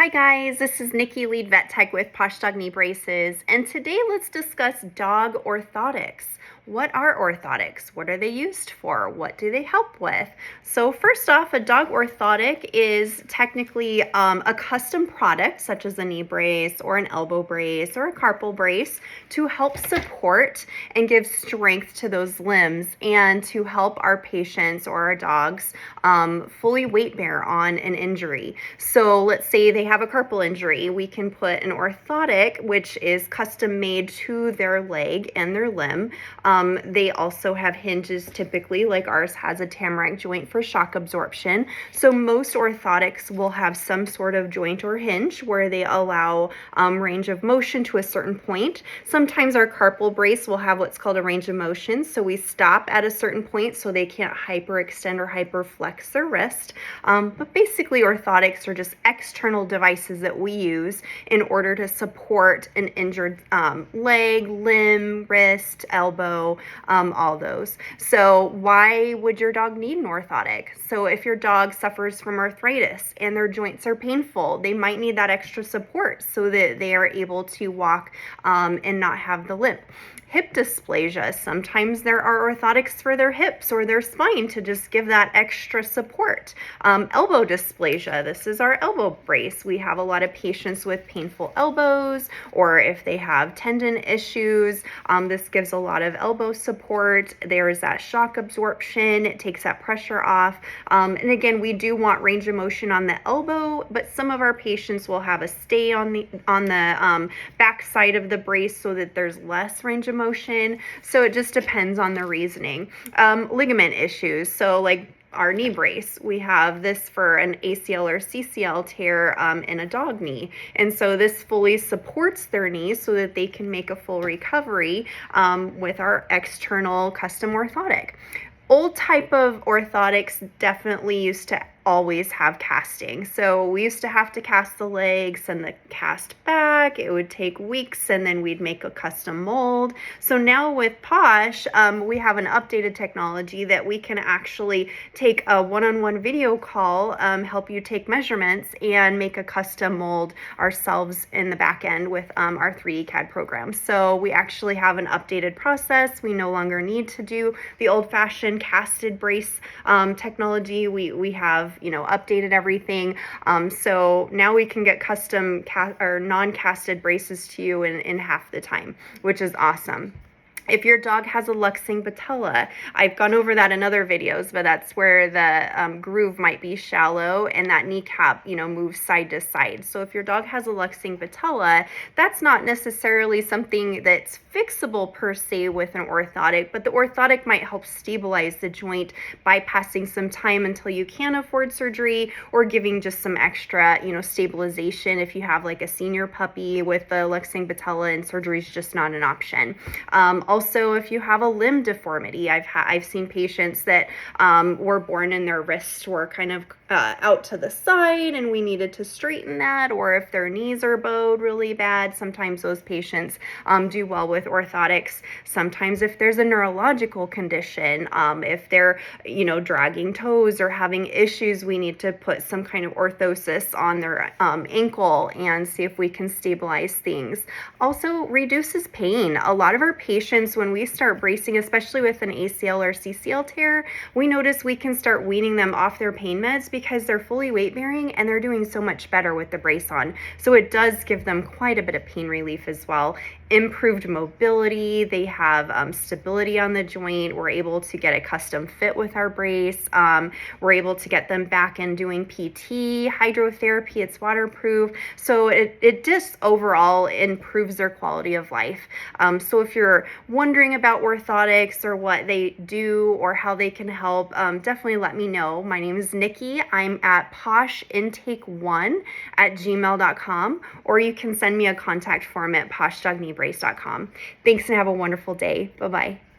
Hi guys, this is Nikki, lead vet tech with Posh Dog Knee Braces, and today let's discuss dog orthotics. What are orthotics? What are they used for? What do they help with? So first off, a dog orthotic is technically a custom product such as a knee brace or an elbow brace or a carpal brace to help support and give strength to those limbs and to help our patients or our dogs fully weight bear on an injury. So let's say they have a carpal injury, we can put an orthotic, which is custom made to their leg and their limb. They also have hinges typically, like ours has a tamarack joint for shock absorption. So most orthotics will have some sort of joint or hinge where they allow range of motion to a certain point. Sometimes our carpal brace will have what's called a range of motion. So we stop at a certain point so they can't hyperextend or hyperflex their wrist. But basically orthotics are just external devices that we use in order to support an injured leg, limb, wrist, elbow, all those. So why would your dog need an orthotic? So if your dog suffers from arthritis and their joints are painful, they might need that extra support so that they are able to walk and not have the limp. Hip dysplasia, sometimes there are orthotics for their hips or their spine to just give that extra support. Elbow dysplasia, this is our elbow brace. We have a lot of patients with painful elbows, or if they have tendon issues, this gives a lot of elbow support. There's that shock absorption, it takes that pressure off. And again, we do want range of motion on the elbow, but some of our patients will have a stay on the back side of the brace so that there's less range of motion. So it just depends on the reasoning. Ligament issues. So like our knee brace, we have this for an ACL or CCL tear in a dog knee. And so this fully supports their knees so that they can make a full recovery with our external custom orthotic. Old type of orthotics definitely used to always have casting. So we used to have to cast the legs and the cast back. It would take weeks and then we'd make a custom mold. So now with Posh, we have an updated technology that we can actually take a one-on-one video call, help you take measurements and make a custom mold ourselves in the back end with our 3D CAD program. So we actually have an updated process. We no longer need to do the old-fashioned casted brace technology. We have updated everything. So now we can get custom or non-casted braces to you in half the time, which is awesome. If your dog has a luxing patella, I've gone over that in other videos, but that's where the groove might be shallow and that kneecap, moves side to side. So if your dog has a luxing patella, that's not necessarily something that's fixable per se with an orthotic, but the orthotic might help stabilize the joint, bypassing some time until you can afford surgery or giving just some extra, stabilization if you have like a senior puppy with the luxing patella and surgery is just not an option. Also, if you have a limb deformity, I've seen patients that were born and their wrists were kind of out to the side and we needed to straighten that, or if their knees are bowed really bad, sometimes those patients do well with orthotics. Sometimes if there's a neurological condition, if they're, dragging toes or having issues, we need to put some kind of orthosis on their ankle and see if we can stabilize things. Also reduces pain. A lot of our patients, when we start bracing, especially with an ACL or CCL tear, we notice we can start weaning them off their pain meds because they're fully weight bearing and they're doing so much better with the brace on. So it does give them quite a bit of pain relief as well. Improved mobility, they have stability on the joint. We're able to get a custom fit with our brace. We're able to get them back in doing PT, hydrotherapy, it's waterproof. So it just overall improves their quality of life. So if you're wondering about orthotics or what they do or how they can help, definitely let me know. My name is Nikki. I'm at poshintake1@gmail.com, or you can send me a contact form at PoshDogKneeBrace.com. Thanks and have a wonderful day. Bye-bye.